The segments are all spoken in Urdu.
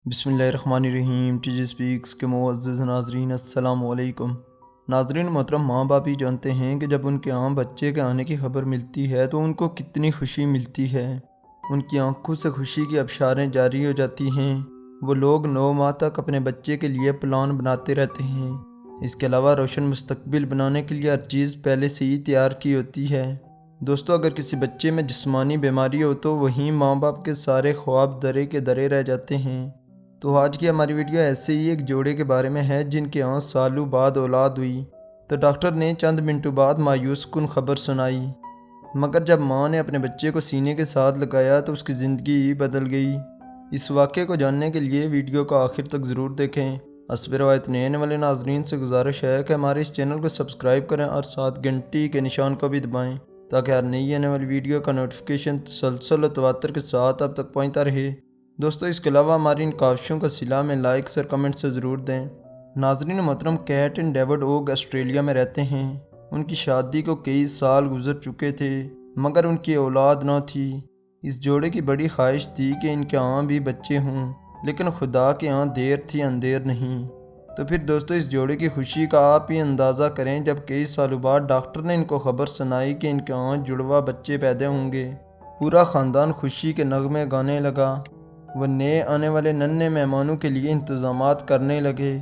بسم اللہ الرحمن الرحیم۔ ٹی جی سپیکس کے معزز ناظرین السلام علیکم۔ ناظرین محترم، ماں باپ ہی جانتے ہیں کہ جب ان کے ہاں بچے کے آنے کی خبر ملتی ہے تو ان کو کتنی خوشی ملتی ہے۔ ان کی آنکھوں سے خوشی کی ابشاریں جاری ہو جاتی ہیں۔ وہ لوگ 9 ماہ تک اپنے بچے کے لیے پلان بناتے رہتے ہیں۔ اس کے علاوہ روشن مستقبل بنانے کے لیے ہر چیز پہلے سے ہی تیار کی ہوتی ہے۔ دوستو، اگر کسی بچے میں جسمانی بیماری ہو تو وہیں ماں باپ کے سارے خواب درے کے درے رہ جاتے ہیں۔ تو آج کی ہماری ویڈیو ایسے ہی ایک جوڑے کے بارے میں ہے جن کے ہاں سالوں بعد اولاد ہوئی تو ڈاکٹر نے چند منٹوں بعد مایوس کن خبر سنائی، مگر جب ماں نے اپنے بچے کو سینے کے ساتھ لگایا تو اس کی زندگی ہی بدل گئی۔ اس واقعے کو جاننے کے لیے ویڈیو کو آخر تک ضرور دیکھیں۔ حسب روایت نئے والے ناظرین سے گزارش ہے کہ ہمارے اس چینل کو سبسکرائب کریں اور ساتھ گھنٹی کے نشان کو بھی دبائیں تاکہ ہر نئی آنے والی ویڈیو کا نوٹیفیکیشن تسلسل و تواتر کے ساتھ اب تک پہنچتا رہے۔ دوستو، اس کے علاوہ ہماری ان کاوشوں کا صلہ میں لائکس اور کمنٹ سے ضرور دیں۔ ناظرین محترم، کیٹ اینڈ ڈیوڈ اوگ آسٹریلیا میں رہتے ہیں۔ ان کی شادی کو کئی سال گزر چکے تھے مگر ان کی اولاد نہ تھی۔ اس جوڑے کی بڑی خواہش تھی کہ ان کے ہاں بھی بچے ہوں، لیکن خدا کے ہاں دیر تھی اندیر نہیں۔ تو پھر دوستو، اس جوڑے کی خوشی کا آپ ہی اندازہ کریں جب کئی سالوں بعد ڈاکٹر نے ان کو خبر سنائی کہ ان کے ہاں جڑواں بچے پیدا ہوں گے۔ پورا خاندان خوشی کے نغمے گانے لگا۔ وہ نئے آنے والے ننھے مہمانوں کے لیے انتظامات کرنے لگے،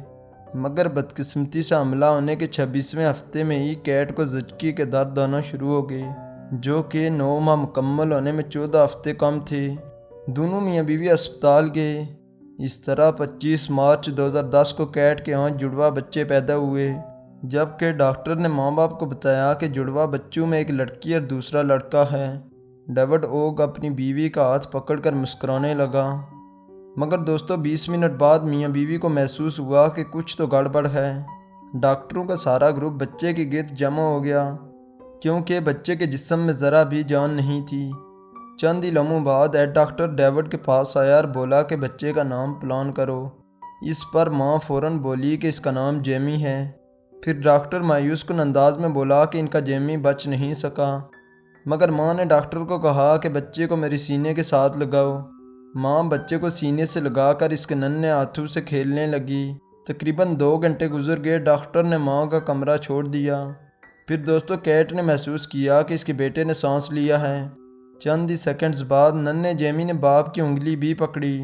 مگر بدقسمتی سے حملہ ہونے کے 26ویں ہفتے میں ہی کیٹ کو زچگی کے درد آنا شروع ہو گئے، جو کہ 9 ماہ مکمل ہونے میں 14 ہفتے کم تھے۔ دونوں میاں بیوی اسپتال گئے۔ اس طرح 25 مارچ 2010 کو کیٹ کے ہاں جڑواں بچے پیدا ہوئے، جبکہ ڈاکٹر نے ماں باپ کو بتایا کہ جڑواں بچوں میں ایک لڑکی اور دوسرا لڑکا ہے۔ ڈیوڈ اوگ اپنی بیوی کا ہاتھ پکڑ کر مسکرانے لگا، مگر دوستو 20 منٹ بعد میاں بیوی کو محسوس ہوا کہ کچھ تو گڑبڑ ہے۔ ڈاکٹروں کا سارا گروپ بچے کے گرد جمع ہو گیا کیونکہ بچے کے جسم میں ذرا بھی جان نہیں تھی۔ چند ہی لمحوں بعد ہیڈ ڈاکٹر ڈیوڈ کے پاس آیا اور بولا کہ بچے کا نام پلان کرو۔ اس پر ماں فوراً بولی کہ اس کا نام جیمی ہے۔ پھر ڈاکٹر مایوس کن انداز میں بولا کہ ان کا جیمی بچ نہیں سکا، مگر ماں نے ڈاکٹر کو کہا کہ بچے کو میرے سینے کے ساتھ لگاؤ۔ ماں بچے کو سینے سے لگا کر اس کے ننھے ہاتھوں سے کھیلنے لگی۔ تقریباً 2 گھنٹے گزر گئے۔ ڈاکٹر نے ماں کا کمرہ چھوڑ دیا۔ پھر دوستو، کیٹ نے محسوس کیا کہ اس کے بیٹے نے سانس لیا ہے۔ چند ہی سیکنڈز بعد ننھے جیمی نے باپ کی انگلی بھی پکڑی۔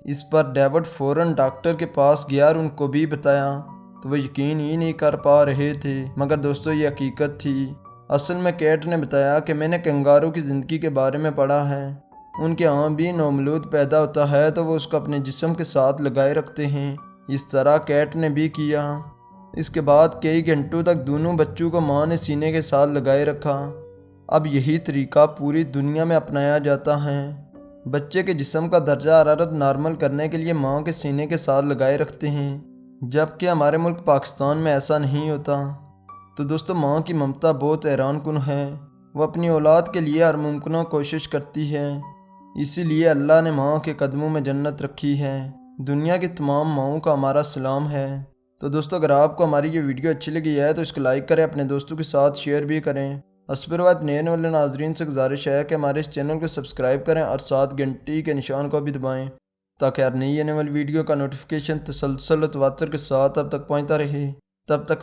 اس پر ڈیوڈ فوراً ڈاکٹر کے پاس گیا اور ان کو بھی بتایا تو وہ یقین ہی نہیں کر پا رہے تھے، مگر دوستو یہ حقیقت تھی۔ اصل میں کیٹ نے بتایا کہ میں نے کنگارو کی زندگی کے بارے میں پڑھا ہے۔ ان کے ہاں بھی نومولود پیدا ہوتا ہے تو وہ اس کو اپنے جسم کے ساتھ لگائے رکھتے ہیں۔ اس طرح کیٹ نے بھی کیا۔ اس کے بعد کئی گھنٹوں تک دونوں بچوں کو ماں نے سینے کے ساتھ لگائے رکھا۔ اب یہی طریقہ پوری دنیا میں اپنایا جاتا ہے۔ بچے کے جسم کا درجہ حرارت نارمل کرنے کے لیے ماں کے سینے کے ساتھ لگائے رکھتے ہیں، جبکہ ہمارے ملک پاکستان میں ایسا نہیں ہوتا۔ تو دوستو، ماں کی ممتا بہت حیران کن ہے۔ وہ اپنی اولاد کے لیے ہر ممکنہ کوشش کرتی ہے، اسی لیے اللہ نے ماں کے قدموں میں جنت رکھی ہے۔ دنیا کی تمام ماؤں کا ہمارا سلام ہے۔ تو دوستو، اگر آپ کو ہماری یہ ویڈیو اچھی لگی ہے تو اس کو لائک کریں، اپنے دوستوں کے ساتھ شیئر بھی کریں۔ حسب روایت نئے والے ناظرین سے گزارش ہے کہ ہمارے اس چینل کو سبسکرائب کریں اور ساتھ گھنٹی کے نشان کو بھی دبائیں تاکہ ہر نئی آنے والی ویڈیو کا نوٹیفیکیشن تسلسل و تواتر کے ساتھ اب تک پہنچتا رہے۔ تب تک